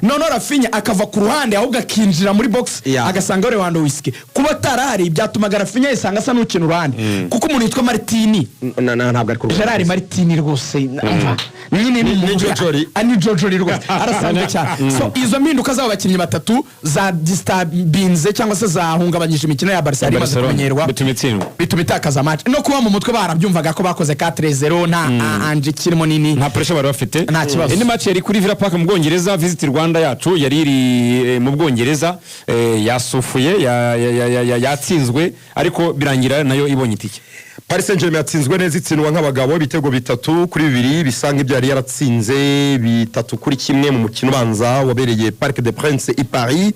none Rafinha akava ku ruhande ahubwo akinjira muri box agasanga Lewandowski kuba tarari byatumaga Rafinha isanga asa n'ukina uruhande kuko umuntu yitwa Martini ntabwo ari ku Gerard Martini rwose nyine ni Jojori rwose arasanzwe cyane so izo mpinduka z'abo bakinnyi batatu za disturbinze cyangwa se zahungabanyije imikino ya Barcelona imaze kumenyerwa bituma itakaza match no kuba mu mutwe barabyumvaga ko bakoze 4-0 nta anje kirimo nini nta pressure bari bafite nta kibazo indi match yari kuri Villa Park mu Bwongereza Visit Rwanda yacu yari iri mu Bwongereza yasufuye yatsinzwe ariko birangira nayo ibonye itike. Paris Saint-Germain yatsinzwe neza itsindwa nk'abagabo bitego 3-2 bisanga ibyo yari yaratsinze 3-1 mu mukino banza wabereye Parc des Princes i Paris.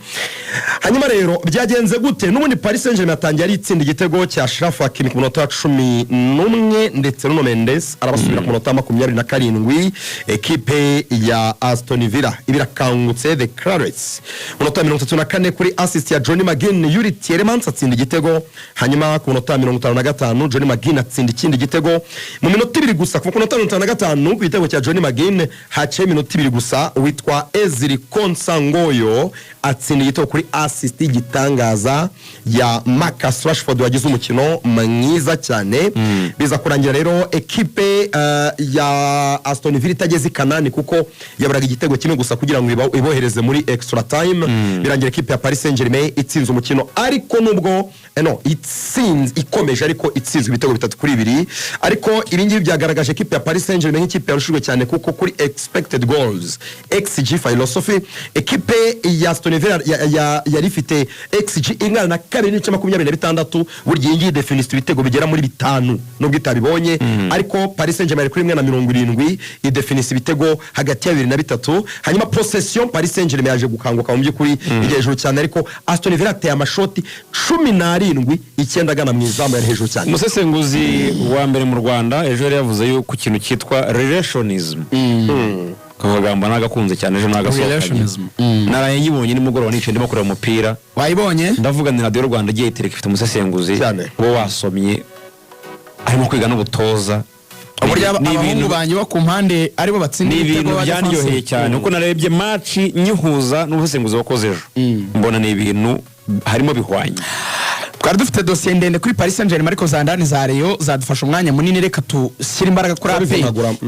Hanyuma rero byagenze gute n'ubundi Paris Saint-Germain yatangiye ari itsinda igitego cya Achraf Hakimi ku minota 11 ndetse Nuno Mendes arabasubira ku minota 27 equipe ya Aston Villa ibirakangutse the Clarets minota 34 kuri assist ya Johnny McGinn Yuri Tielemans atsinda igitego hanyuma ku minota 55 Johnny McGinn atsinda ikindi gitego mu minota 2 gusa kuko minota 55 ku gitego cya Johnny McGinn haciye minota 2 gusa witwa Ezri Konsangoyo atsinda igitego kuri assist igitangaza ya Marcus Rashford wagize umukino mwiza cyane biza kurangira rero equipe ya Aston Villa itageze Kanani kuko yaburaga igitego kimwe gusa kugira ngo ibohereze muri extra time birangira equipe ya Paris Saint-Germain itsinze umukino ariko nubwo itsinze ikomeje ariko itsinzwe ibitego 3-2 ariko ibingibi byagaragaje equipe ya Paris Saint-Germain nk'ikipe yarushijwe cyane kuko kuri expected goals XG philosophy equipe ya Aston Villa yari ifite XG ingana na 2.26 burya ingi definitive ibitego bigera muri 5 nubwo itabibonye ariko Paris Saint-Germain kuri 1.70 idefinitive ibitego hagati ya 2 na 3 hanyuma possession Paris Saint-Germain yaje gukanguka mu byukuri hejuru cyane ariko Aston Villa ateye amashoti 17 icyenda gana mu izamu ya hejuru cyane. Umusesenguzi wa mbere mu Rwanda ejo yari yavuze yuko ikintu cyitwa relationism kavugamba nagakunze cyane ejo nagasohokanye naraye nyibonye nimugoroba nice ndimo kureba umupira wayibonye ndavuga ni Radio Rwanda giye itereka ifite umusesenguzi wo wasomye arimo kwiga n'ubutoza n'ibintu banyu bakumpande aribo batsinda ibitego byanyoheye cyane uko narebye match nyihuza n'ubusesenguzi wakoze ejo mbona ni ibintu harimo bihwanye. Twari dufite dossier ndende kuri Paris Saint-Germain ariko zandani za Rayon zadufasha umwanya munini reka tushyira imbaraga kuri AP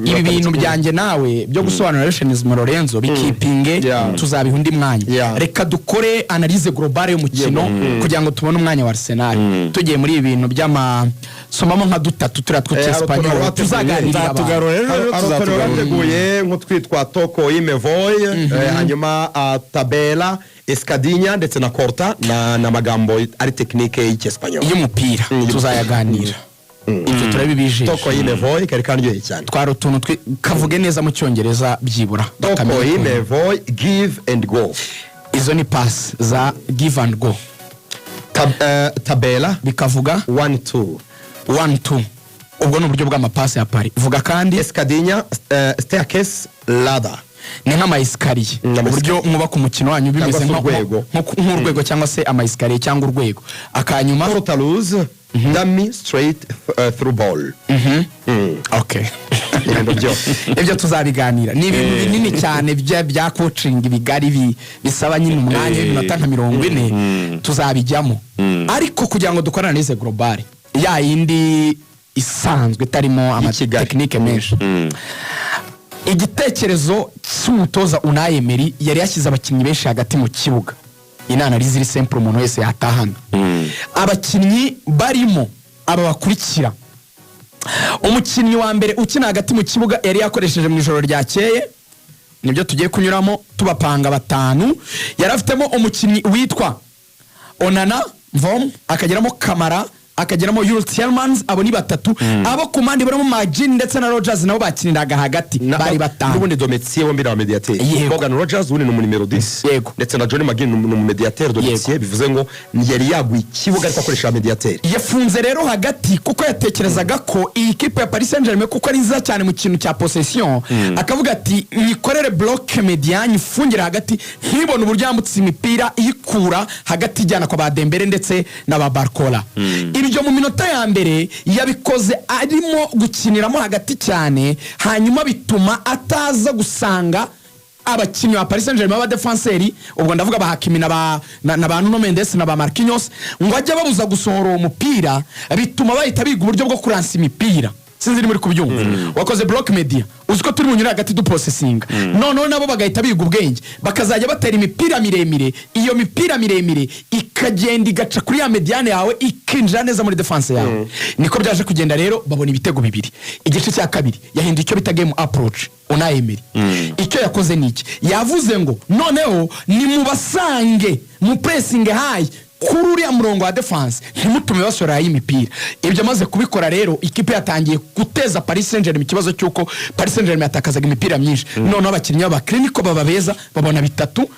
ibi bintu byanjye nawe byo gusobanura relationism Lorenzo bikipinge tuzabiha undi mwanya reka dukore analyse globale y'umukino kugira ngo tubone umwanya wa Arsenal tugiye muri ibi bintu by'ama somamo nka dutatu turatwo cy'Espanyol tuzaganira tuzateguye nko twitwa Toko Imevoy hanyuma tabela Escadinha ndetse na Corta na magambo ari technique y'Espanyol y'umupira tuzayaganira icyo turabibije Toko Imevoy kari kanyoye cyane twari utuntu kavuge neza mu cyongereza byibura Toko Imevoy give and go izo ni pass za give and go tabela bikavuga 1-2 ubwo no buryo bw'amapasi ya Paris vuga kandi Escadinha staircase ladder ni nk'ama escalier uburyo mwubaka umukino wanyu bimeze nk'urwego cyangwa se ama escalier cyangwa urwego akanyuma portalouse dummy straight through ball okay ibyo tuzabiganira ni ibintu binini cyane bya coaching bigari bisaba nyine umwanya w'iminota nka 40 tuzabijyamo ariko kugira ngo dukorane n'ize global ya yindi isanzwe tarimo ama technique menshi igitekerezo cy'umutoza Unai Emery yari yashyize abakinnyi benshi hagati mu kibuga inana riziri simple umuntu wese yatahana abakinnyi barimo aba bakurikira umukinnyi wa mbere ukina hagati mu kibuga yari yakoresheje mu ijoro ryakeye nibyo tugiye kunyuramo tubapanga batanu yari afitemo umukinnyi witwa Onana Vom akageramo Kamara akageramo Yuri Tielemans abo ni batatu abo kumandi barimo Magin ndetse na Rodgers nabo bakiniraga hagati bari batanu n'ubundi Dometier bombi na mediateur Morgan Rodgers uri no numero 10 ndetse na Johnny McGinn no mediateur Dometier bivuze ngo yari yagwi kibuga ariko akoresha mediateur yafunze rero hagati kuko yatekerezaga ko iyi kipe ya Paris Saint-Germain kuko ari nziza cyane mu kintu cya possession akavuga ati nikorere block median ifungira hagati nkibona uburyo yambutse imipira ikura hagati ijyana kwa ba Dembele ndetse na ba Barcola ibyo mu minota ya mbere yabikoze arimo gukiniramo hagati cyane hanyuma bituma ataza gusanga abakinnyi ba Paris Saint-Germain b'abadefanseri ubwo ndavuga ba Hakimi na ba Nuno Mendes na ba Marquinhos ngo ajya babuza gusohora uwo mupira bituma bahita biga uburyo bwo kuransa imipira sinzi ni muri kubyumva wakoze block media uziko turi munyura hagati du processinga none nabo bagahita biga ubwenge bakazajya batera imipira miremire iyo mipira miremire ikagenda igaca kuri ya mediane yawe ikinjira neza muri defense yawe niko byaje kugenda rero babona ibitego bibiri igice cya kabiri yahinduye icyo bita game approach Unai Emery icyo yakoze niki yavuze ngo noneho ni mubasange mu pressing high kuri uriya murongo wa defense ntimutume basora y'imipira ibyo amaze kubikora rero ikipe yatangiye guteza Paris Saint-Germain ikibazo cyuko Paris Saint-Germain yatakazaga imipira myinshi none abakinnyi ba clinical baba beza babona bitatu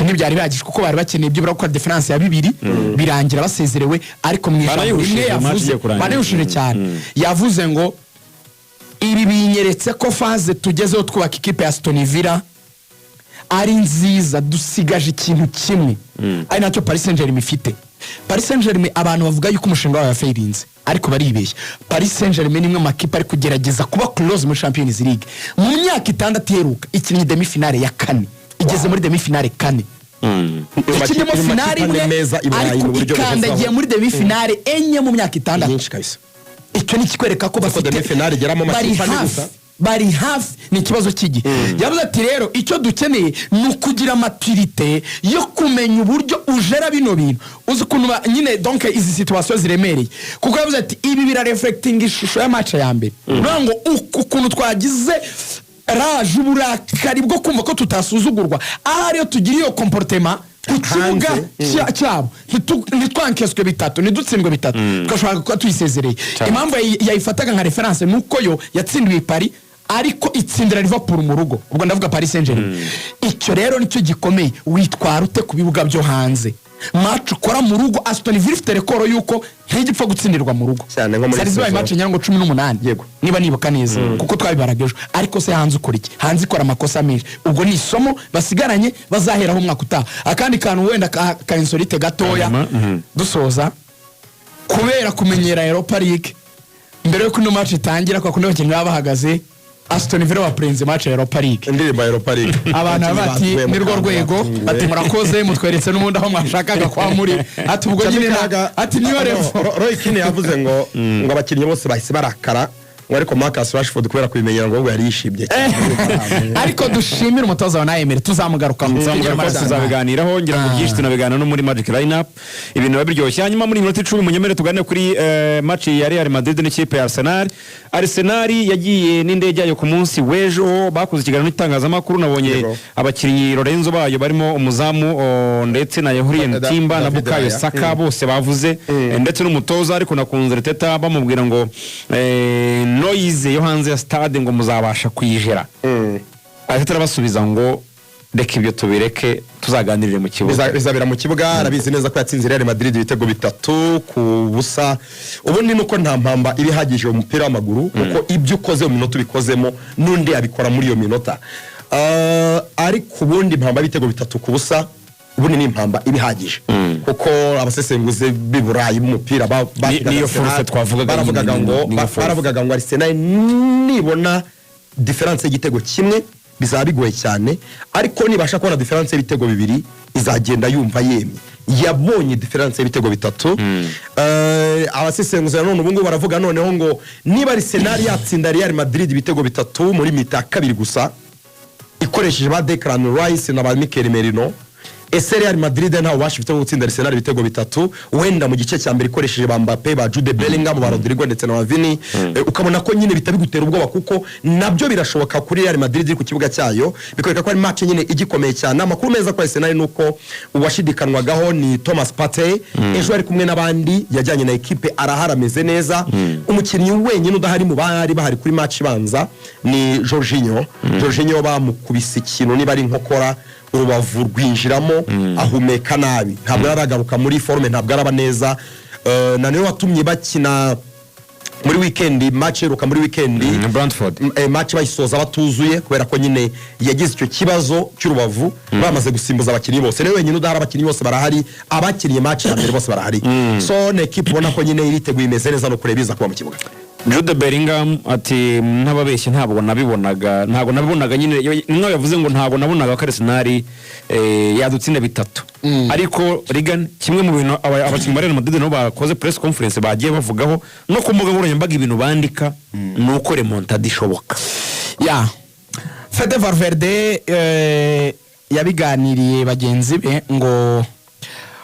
ntibyari bihagije kuko bari bakeneye byibura gukora difference ya bibiri birangira basezerewe ariko mu ijambo rimwe yavuze banayushije cyane yavuze ngo ibi binyeretse ko phase tugezeho twubaka ikipe ya Aston Villa ari nziza dusigaje ikintu kimwe ari nacyo Paris Saint-Germain ifite Paris Saint-Germain abantu bavuga yuko umushinga wawe yafailinze ariko baribeshya Paris Saint-Germain nimwe makipe ari kugerageza kuba close muri Champions League mu myaka 6 iheruka ikinnye demi finale ya 4 igeze muri demi finale 4 ikinnye mu finale imwe ariko ikandagiye muri demi finale enye mu myaka 6 icyo ni kikwereka ko bafite demi finale geramo makipe gusa bari hafi ni ikibazo cy'igihe yavuze ati rero icyo dukeneye ni ukugira maturite yo kumenya uburyo ujera bino bintu uzi ukuntu nyine donc izi situation ziremereye kuko yavuze ati ibi bira reflecting ishusho ya match ya mbere ngo ukuntu twagize rage uburakari bwo kumva ko tutasuzugurwa ahari yo tugira iyo comportement ku kibuga cyabo ntitwankeswe bitatu ntidutsindwe bitatu twashaka ko tuyisezereye impamvu yayifataga nka reference nuko yo yatsindiwe Paris ariko itsindira Liverpool mu rugo ubwo ndavuga Paris Saint-Germain icyo rero nicyo gikomeye witwara ute ku bibuga byo hanze match ukora mu rugo Aston Villa ifite record yuko ntigipfa gutsindirwa mu rugo zari match nyango 18 yego niba nibuka neza kuko twabibarageje ariko se hanze ukora iki hanze ikora amakosa menshi ubwo ni isomo basigaranye bazaheraho umwaka utaha akandi kantu wenda ka insolite gatoya dusoza kubera kumenyera Europa League mbere yo kuno match itangira kwa kuno bakinnyi bahagaze Aston Villa waprenze match ya Europa League ndirimba Europa League abantu bati ni rwo rwego ati murakoze mutweretse n'umundi aho mwashakaga kwa muri ati ubwo nyine ati niyo revo Roy Keane yavuze ngo abakinnyi bose bahise barakara ariko Marcus Rashford kubera kubimenyera ngo yari yishimye ariko dushimira umutoza wa Unai Emery tuzamugarukaho tuzabiganiraho ngira ngo byinshi tunabiganira no muri Magic Lineup ibintu babiryoshye hanyuma muri minota 10 munyemere tuganire kuri match ya Real Madrid n'ikipe ya Arsenal yagiye n'indege yayo ku munsi w'ejo bakoze ikiganiro n'itangazamakuru nabonye abakinnyi Lorenzo bayo barimo umuzamu ndetse na Yahurien Timba na Bukayo Saka bose bavuze ndetse n'umutoza ariko nakunze Arteta bamubwira ngo noise yo hanze ya stade ngo muzabasha kuyijera Arteta basubiza ngo reka ibyo tubireke tuzaganirire mu kibuga bizabira mu kibuga arabizi neza ko yatsinze Real Madrid ibitego 3 ku busa ubundi nuko nta mpamba ibihagije mu mupira w'amaguru kuko ibyo ukoze mu minota bikozemo nundi abikora muri iyo minota ariko ubundi mpamba ibitego 3 ku busa ubundi ni impamba ibihagije kuko abasesenguze b'Iburayi b'umupira niyo force baravugaga ngo Arsenal nibona difference y'igitego kimwe bizaba bigoye cyane ariko nibasha kubona difference y'ibitego bibiri izagenda yumva yemye yabonye difference y'ibitego 3 abasesenguze none ubungu baravuga noneho ngo niba Arsenal yatsinda Real Madrid ibitego 3 muri mita kabiri gusa ikoresheje ba Declan Rice na ba Mikel Merino Real Madrid nta ubasha ifite gutsinda Arsenal ibitego 3 wenda mu gice cya mbere ikoresheje ba Mbappe ba Jude Bellingham ba Rodrigo ndetse na Vini ukabona ko nyine bitabigutera ubwoba kuko nabyo birashoboka kuri Real Madrid ku kibuga cyayo bikoreka ko ari match nyine igikomeye cyane amakuru meza kwa Arsenal nuko uwashidikanwagaho ni Thomas Partey ejo ari kumwe n'abandi yajyanye na equipe araharameze neza umukinnyi wenyine udahari mu bari bahari kuri match ibanza ni Jorginho bamukubise ikintu niba ari nkokora urubavu rwinjiramo ahumeka nabi ntabwo aragaruka muri forme ntabwo araba neza naniwe watumye bakina muri weekend match ruka muri weekend Brentford match bayisoza batuzuye kubera ko nyine yagize icyo kibazo cy'urubavu bamaze gusimbuza abakinnyi bose rero wenyine udahari abakinnyi bose barahari abakinnye match ya mbere bose barahari so ne equipe ubona ko nyine iriteguye imeze neza no kurebiza kuba mu kibuga Jude Bellingham ati ntababeshye ntabwo nabibonaga nyine nimwe yavuze ngo ntabwo nabonaga ko Arsenal yadutsinda 3 ariko Regan kimwe mu bintu abakinnyi ba Real Madrid no bakoze press conference bagiye bavugaho no ku mbuga nkoranyambaga ibintu bandika nuko remontada ishoboka ya Fede Valverde yabiganiriye bagenzi be ngo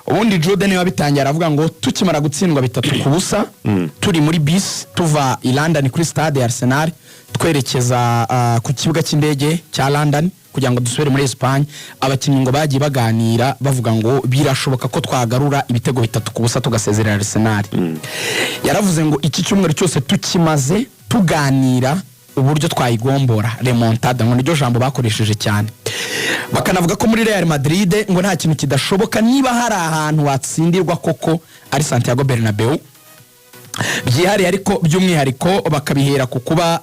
ubundi Jude niwe wabitangiye aravuga ngo tukimara gutsindwa 3-0 turi muri bus tuva i London kuri stade ya Arsenal twerekeza ku kibuga cy'indege cya London kugira ngo dusubire muri Espagne abakinnyi ngo bagiye baganira bavuga ngo birashoboka ko twagarura ibitego 3-0 tugasezerera Arsenal yaravuze ngo iki cyumweru cyose tukimaze tuganira uburyo twayigombora remontada ngo niryo jambo bakoresheje cyane bakanavuga ko muri Real Madrid ngo nta kintu kidashoboka niba hari ahantu watsindirwa koko ari Santiago Bernabeu byihari ariko by'umwihariko bakabihera ku kuba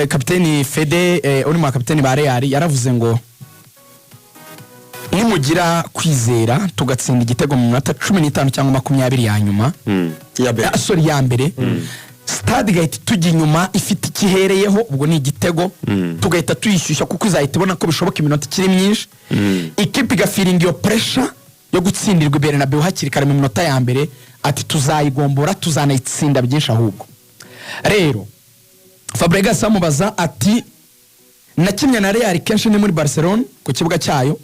kapiteni Fede uri mu kapiteni ba Real yaravuze ngo nimugira kwizera tugatsinda igitego mu minota 15 cyangwa 20 ya nyuma ya mbere stade gahita tujya inyuma ifite ikihereyeho ubwo ni igitego tugahita tuyishyushya kuko izahita ibona ko bishoboka iminota ikiri myinshi ikipe igafiringa iyo pressure yo gutsindirwa Bernabeu hakiri kare mu minota ya mbere ati tuzayigombora tuzanayitsinda byinshi ahubwo rero Fabregas amubaza ati nakimye na Real kenshi ni muri Barcelona ku kibuga cyayo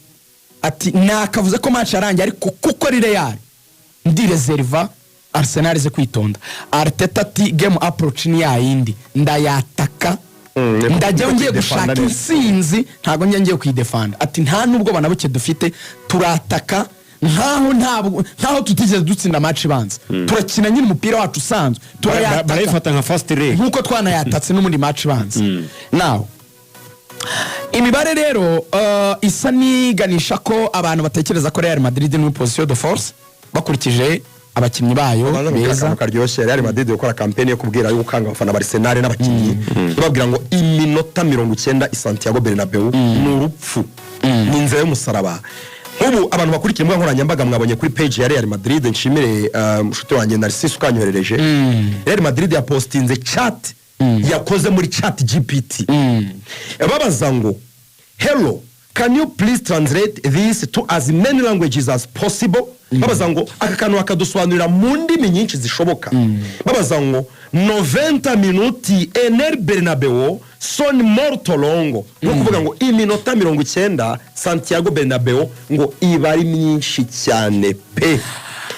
ati nakavuze ko match yarangiye ariko kuko ari Real ndi reserva Arsenal ze kwitonda Arteta ati game approach ni yindi ndayataka ndajya ngiye gushaka insinzi ntago ngiye kwidefanda ati nta nubwo banabuke dufite turataka nkaho tutigeze dutsinda match banza turakina nyine umupira wacu usanzwe barayifata nka fast leg nkuko twanayatatse no muri match banza now imibare rero isa niganisha ko abantu batekereza ko Real Madrid ni position de force bakurikije abakinnyi bayo beza karyoshye Real Madrid gukora campaign yo kubwira yo gukanga abafana ba Arsenal n'abakinnyi babwira ngo iminota 90 Santiago Bernabeu n'urupfu n'inzira y'umusaraba ubu abantu bakurikiye mu nkoranyambaga mwabonye kuri page ya Real Madrid nshimire mushuti wanjye Narcisse ukanyoherereje Real Madrid ya postinze chat yakoze muri chat GPT babaza ngo hello can you please translate this to as many languages as possible babaza ngo akakanu akadusobanurira mu ndimi nyinshi zishoboka babaza ngo 90 minuti Enel Bernabeu son molto longo no kuvuga ngo iminota 90 Santiago Bernabeu ngo ibari myinshi cyane pe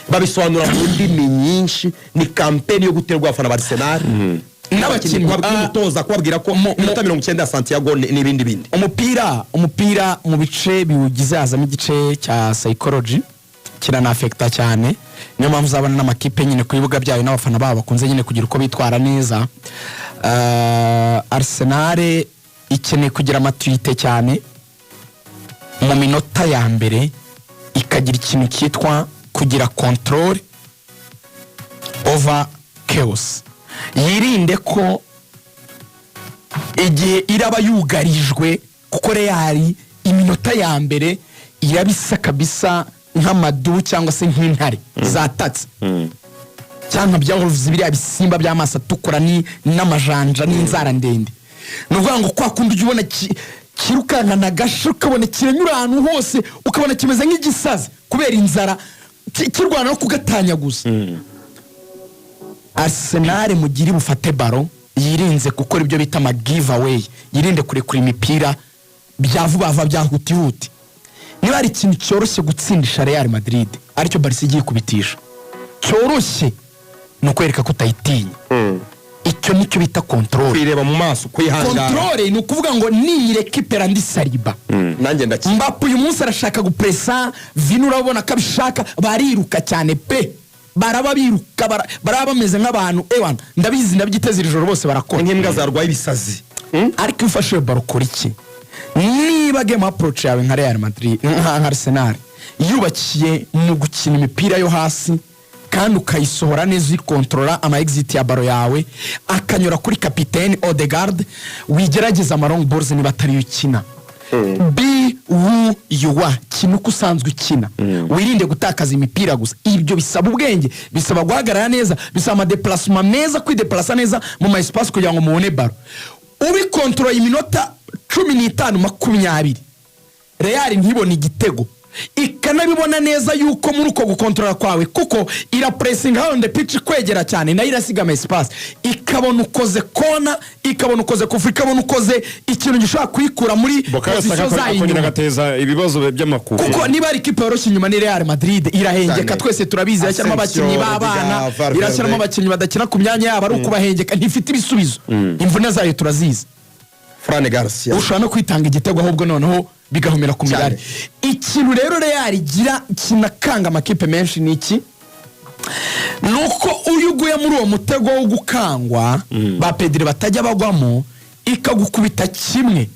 babisobanura mu ndimi nyinshi ni campaign yo guterwa abafana ba Arsenal n'abakinnyi babwitoza kubabwira ko iminota 90 ya Santiago n'ibindi bindi umupira mu bice biwugize hazamo igice cya psychology kirana affecta cyane niyo mpamvu uzabona n'amakipe nyine ku bibuga byayo n'abafana babo bakunze nyine kugira uko bitwara neza Arsenal ikeneye kugira maturité cyane mu minota ya mbere ikagira ikintu cyitwa kugira control over chaos yirinde ko igihe iraba yugarijwe kuko Real iminota ya mbere irabisa kabisa nk'amadu cyangwa se nk'intare zatatse cyangwa byahovuze biriya bisimba by'amaso atukura n'amajanja n'inzara ndende nuvuga ngo kwa kundi ubona kirukana na gasho ukabona kiranyura ahantu hose ukabona kimeze nk'igisazi kubera inzara kirwana no kugatanya gusa Arsenal mugiri bufate baro yirinze gukora ibyo bita ama giveaway yirinde kurekura imipira byavuba byahutihuti niba ari ikintu cyoroshye gutsindisha Real Madrid aricyo Barca igiye kubitisha cyoroshye no kwereka ko utayitinya icyo nicyo bita control kwireba mu maso kwihangana control ni ukuvuga ngo nirekipera ndi Saliba nanjye ndaki Mbappe uyu munsi arashaka gupressa Vini urabona kabishaka bariruka cyane pe baraba biruka baraba bameze nk'abantu ewana ndabizi ndabyiteze ijoro bose barakora nk'imbwa zarwaye ibisazi ariko ufashe barokora iki niba game approach yawe nka Real Madrid nka Arsenal yubakiye mu gukina imipira yo hasi kandi ukayisohora neza ukontrola ama exit ya baro yawe akanyura kuri kapiteni Odegaard wigerageza ama long balls niba atari ukina be who you are, kina uko usanzwe ukina, wirinde gutakaza imipira gusa. Ibyo bisaba ubwenge, bisaba guhagarara neza, bisaba amadeplasement meza, kwideplasa neza mu ma espace kugira ngo mubone baro. Ubikontrola iminota 15-20 Real ntibone igitego, ikanabibona neza yuko muri uko gukontrola kwawe kuko ira pressing on the pitch kwegera cyane na irasiga ama espace, ikabona ukoze kona, ikabona ukoze kufu, ikabona ukoze ikintu gishaka kuyikura muri position zayo inyuma, gateza ibibazo by'amakuru kuko niba ari kipe yoroshye inyuma ni Real Madrid irahengeka, twese turabizi irashyiramo abakinnyi b'abana, irashyiramo abakinnyi badakina ku myanya yabo, ari ukubahengeka, ntifite ibisubizo. Imvune zayo turazizi. Fran Garcia ushobora no kwitanga igitego ahubwo noneho bigahumira ku mirari. Ikintu rero Real igira kinakanga amakipe menshi niki, nuko uyuguye muri uwo mutego wo gukangwa ba Pedri batajya bagwamo, ikagukubita kimwe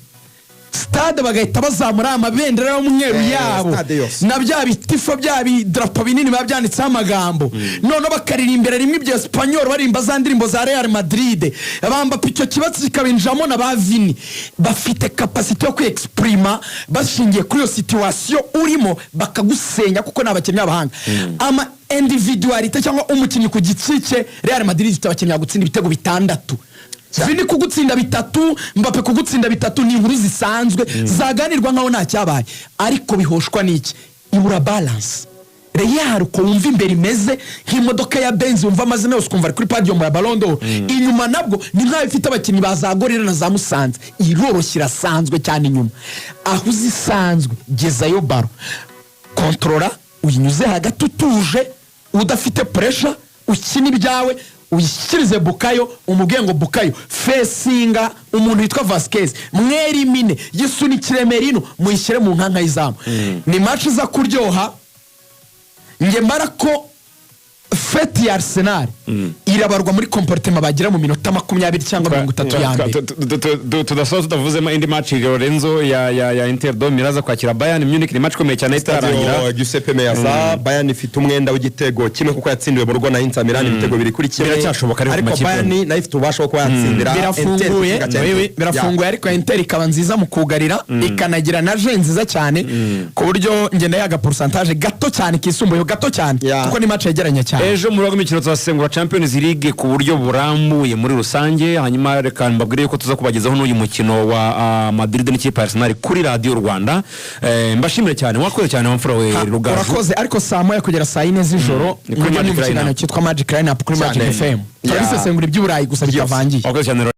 stade bagahita bazamura amabendera y'umweru yabo na bya bitifo bya bidrapo binini babyanditseho amagambo, none bakaririmbira rimwe ibyo Espanyol barimba za ndirimbo za Real Madrid, bamba icyo kibatsi kikabinjamo na bavini, bafite capacity yo kwiexprima bashingiye kuri iyo situation urimo, bakagusenya kuko nabakinnyi abahanga. Ama individuality cyangwa umukinnyi ku gitsike, Real Madrid ifite abakinnyi gutsinda ibitego 6. Vini kugutsinda 3, Mbappe kugutsinda 3 ni inkuru zisanzwe zaganirwa nkaho nta cyabaye, ariko bihoshwa niki, ibura balance. Real ko wumva imbere imeze nk'imodoka ya Benz, wumva amazina yose kumva kuri podium ya Ballon d'Or, inyuma nabwo ni nkaho ifite abakinnyi bazagorera na za Musanze, iroroshye irasanzwe cyane inyuma. Aho uzisanzwe gezayo baro, controla, uyinyuze hagati utuje, udafite pressure, ukina ibyawe, uyishyikirize Bukayo, umubwiye ngo Bukayo fesinga umuntu witwa Vasquez, mweri mine yisunikire Merino, muyishyire mu nkanka y'izamu. Ni match za kuryoha. Nge marako feti ya Arsenal irabarwa muri comportement bagira mu minota 20 cyangwa 30 ya mbere. Tudasoza tutavuzemo indi match Lorenzo ya Inter do Miraza kwakira Bayern Munich, ni match komeye cyane itarangira. Giuseppe Meazza, Bayern ifite umwenda w'igitego kimwe kuko yatsindiwe mu rugo na Inter Milan ibitego biri kuri kimwe. Biracyashoboka ariko Bayern nayo ifite ubasha ko yatsindira birafunguye, ariko Inter ikaba nziza mu kugarira, ikanagira na je nziza cyane ku buryo ngenda yaga pourcentage gato cyane kisumbuye gato cyane kuko ni match yegeranye cyane. Ejo mu rugo imikino tuzasengura Champions League ku buryo burambuye muri rusange, hanyuma reka mbabwire ko tuza kubagezaho n'uyu mukino wa Madrid n'ikipe ya Arsenal kuri Radio Rwanda. Mbashimire cyane, wakoze cyane wamfura we Rugaju. Urakoze, ariko saa moya kugera saa 4 z'ijoro kuri Magic Line cyitwa Magic Line kuri Magic FM. Turabisesengura iby'Uburayi gusa bitavangiye. Wakoze cyane.